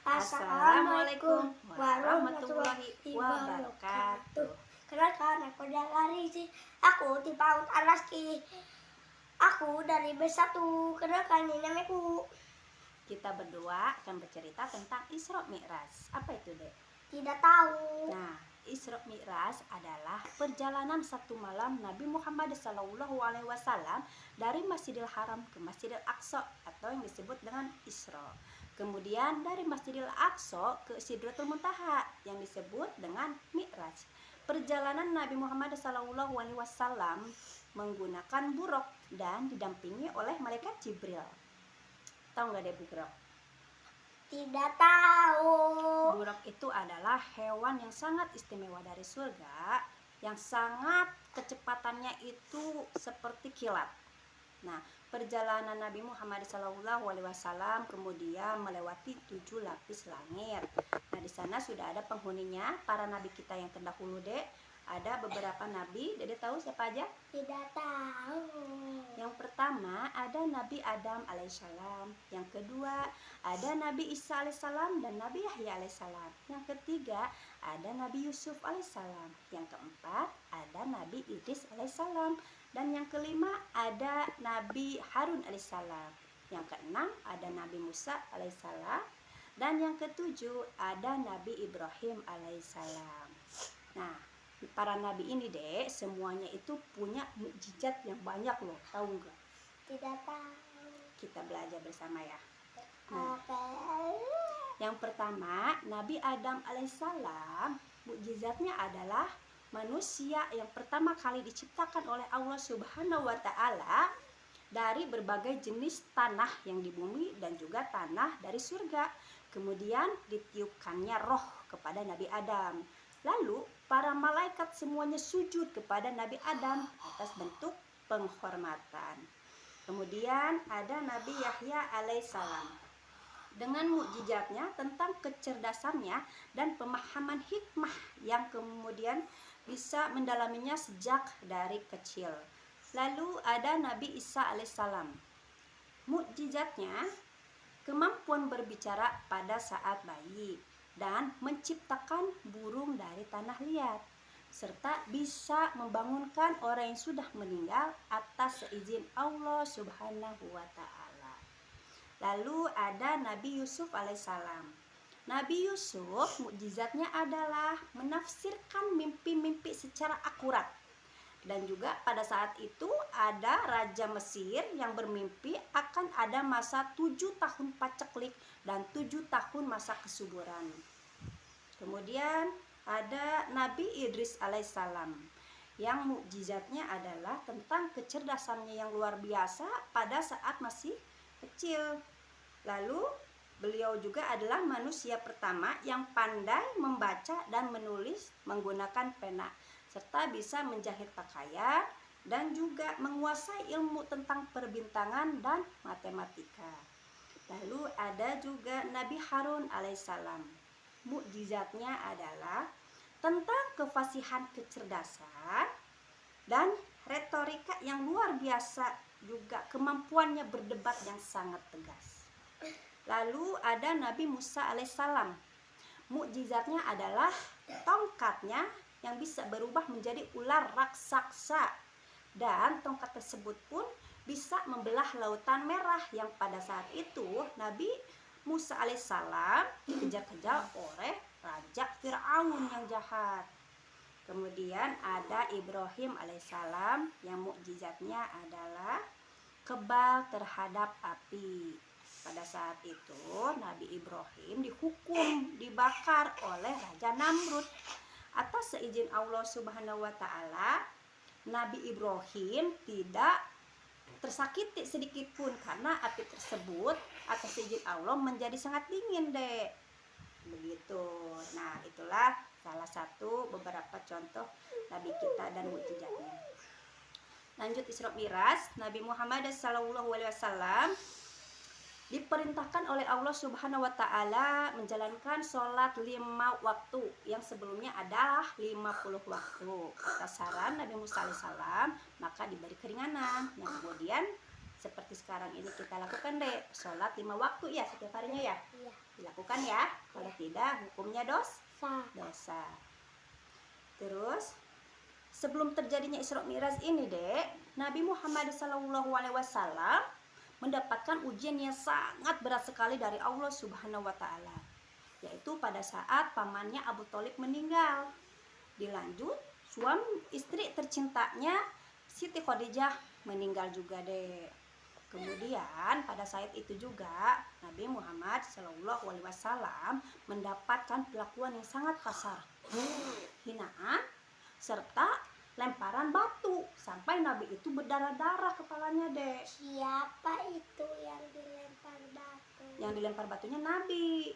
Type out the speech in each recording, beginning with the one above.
Assalamualaikum warahmatullahi wabarakatuh. Kenalkan, aku adalah Rizi. Aku di PAUD Al-Aski. Aku dari B1. Kenalkan, ini namaku. Kita berdua akan bercerita tentang Isra Mi'raj. Apa itu, Dek? Tidak tahu. Nah, Isra Mi'raj adalah perjalanan satu malam Nabi Muhammad SAW dari Masjidil Haram ke Masjidil Aqsa atau yang disebut dengan Isra. Kemudian dari Masjidil Aqsa ke Sidratul Muntaha yang disebut dengan Mi'raj. Perjalanan Nabi Muhammad SAW menggunakan buruk dan didampingi oleh malaikat Jibril. Tahu nggak deh buruk? Tidak tahu. Buruk itu adalah hewan yang sangat istimewa dari surga, yang sangat kecepatannya itu seperti kilat. Nah, perjalanan Nabi Muhammad SAW kemudian melewati 7 lapis langit. Nah, di sana sudah ada penghuninya, para nabi kita yang terdahulu, Dek. Ada beberapa nabi, Dede tahu siapa aja? Tidak tahu. Yang pertama ada Nabi Adam alaihissalam. Yang kedua ada Nabi Isa alaihissalam dan Nabi Yahya alaihissalam. Yang ketiga ada Nabi Yusuf alaihissalam. Yang keempat ada Nabi Idris alaihissalam. Dan yang kelima ada Nabi Harun alaihissalam. Yang keenam ada Nabi Musa alaihissalam. Dan yang ketujuh ada Nabi Ibrahim alaihissalam. Nah, para nabi ini, Dek, semuanya itu punya mukjizat yang banyak loh. Tahu nggak? Tidak tahu. Kita belajar bersama ya. Apa? Yang pertama, Nabi Adam alaihissalam, mukjizatnya adalah manusia yang pertama kali diciptakan oleh Allah Subhanahu wa taala dari berbagai jenis tanah yang di bumi dan juga tanah dari surga. Kemudian ditiupkannya roh kepada Nabi Adam. Lalu para malaikat semuanya sujud kepada Nabi Adam atas bentuk penghormatan. Kemudian ada Nabi Yahya alaihissalam. Dengan mukjizatnya tentang kecerdasannya dan pemahaman hikmah yang kemudian bisa mendalaminya sejak dari kecil. Lalu ada Nabi Isa alaihissalam. Mukjizatnya kemampuan berbicara pada saat bayi dan menciptakan burung dari tanah liat, serta bisa membangunkan orang yang sudah meninggal atas seizin Allah Subhanahu wa taala. Lalu ada Nabi Yusuf alaihissalam. Nabi Yusuf mukjizatnya adalah menafsirkan mimpi-mimpi secara akurat. Dan juga pada saat itu ada Raja Mesir yang bermimpi akan ada masa 7 tahun paceklik dan 7 tahun masa kesuburan. Kemudian ada Nabi Idris alaihissalam yang mukjizatnya adalah tentang kecerdasannya yang luar biasa pada saat masih kecil. Lalu beliau juga adalah manusia pertama yang pandai membaca dan menulis menggunakan pena, serta bisa menjahit pakaian dan juga menguasai ilmu tentang perbintangan dan matematika. Lalu ada juga Nabi Harun alaihissalam. Mukjizatnya adalah tentang kefasihan kecerdasan dan retorika yang luar biasa, juga kemampuannya berdebat yang sangat tegas. Lalu ada Nabi Musa alaihissalam. Mukjizatnya adalah tongkatnya yang bisa berubah menjadi ular raksasa, dan tongkat tersebut pun bisa membelah lautan merah yang pada saat itu Nabi Musa alaihissalam dikejar-kejar oleh Raja Fir'aun yang jahat. Kemudian ada Ibrahim alaihissalam yang mukjizatnya adalah kebal terhadap api. Pada saat itu Nabi Ibrahim dihukum dibakar oleh Raja Namrud. Atas seizin Allah Subhanahu wa taala, Nabi Ibrahim tidak tersakiti sedikit pun karena api tersebut atas izin Allah menjadi sangat dingin, Dek. Begitu. Nah, itulah salah satu beberapa contoh nabi kita dan mukjizatnya. Lanjut Isra Mi'raj, Nabi Muhammad SAW diperintahkan oleh Allah Subhanahu wa taala menjalankan sholat 5 waktu yang sebelumnya adalah 50 waktu. Atas saran Nabi Musa alaihissalam maka diberi keringanan yang kemudian seperti sekarang ini kita lakukan deh, sholat 5 waktu ya setiap harinya ya. Iya. Dilakukan ya, kalau tidak hukumnya Sa. dosa. Terus sebelum terjadinya Isra Mi'raj ini dek, Nabi Muhammad SAW mendapatkan ujian yang sangat berat sekali dari Allah Subhanahu wa Ta'ala, yaitu pada saat pamannya Abu Thalib meninggal. Dilanjut suami istri tercintanya Siti Khadijah meninggal juga dek. Kemudian pada saat itu juga Nabi Muhammad SAW mendapatkan perlakuan yang sangat kasar, hinaan serta lemparan batu sampai Nabi itu berdarah-darah kepalanya dek. Siapa itu yang dilempar batu? Yang dilempar batunya Nabi,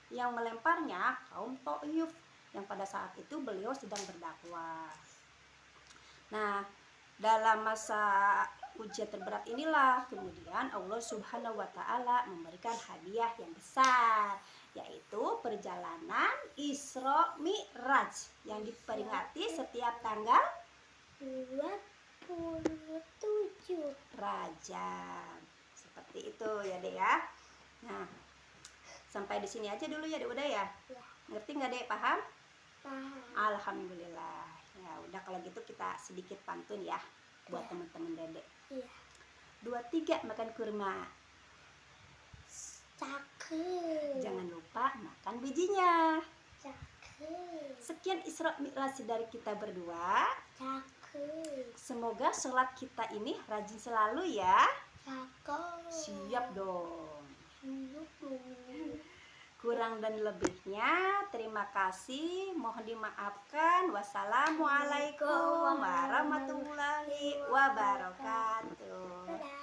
yang melemparnya kaum Thaif yang pada saat itu beliau sedang berdakwah. Nah, dalam masa ujian terberat inilah kemudian Allah Subhanahu wa Ta'ala memberikan hadiah yang besar, yaitu perjalanan Isra Mi'raj yang diperingati setiap tanggal 27 Rajab. Seperti itu ya dek ya. Nah, sampai di sini aja dulu ya dek, udah ya? Ya. Ngerti nggak dek, paham? Paham. Alhamdulillah. Ya udah, kalau gitu kita sedikit pantun ya buat Ya. teman-teman dedek. Iya. 2, 3 makan kurma. Cakep. Jangan lupa makan bijinya. Cakep. Sekian Isra Mi'raj dari kita berdua. Cakep. Semoga sholat kita ini rajin selalu ya. Cakep. Siap dong. Siap. Kurang dan lebihnya terima kasih, mohon dimaafkan. Wassalamualaikum warahmatullahi wabarakatuh. Dadah.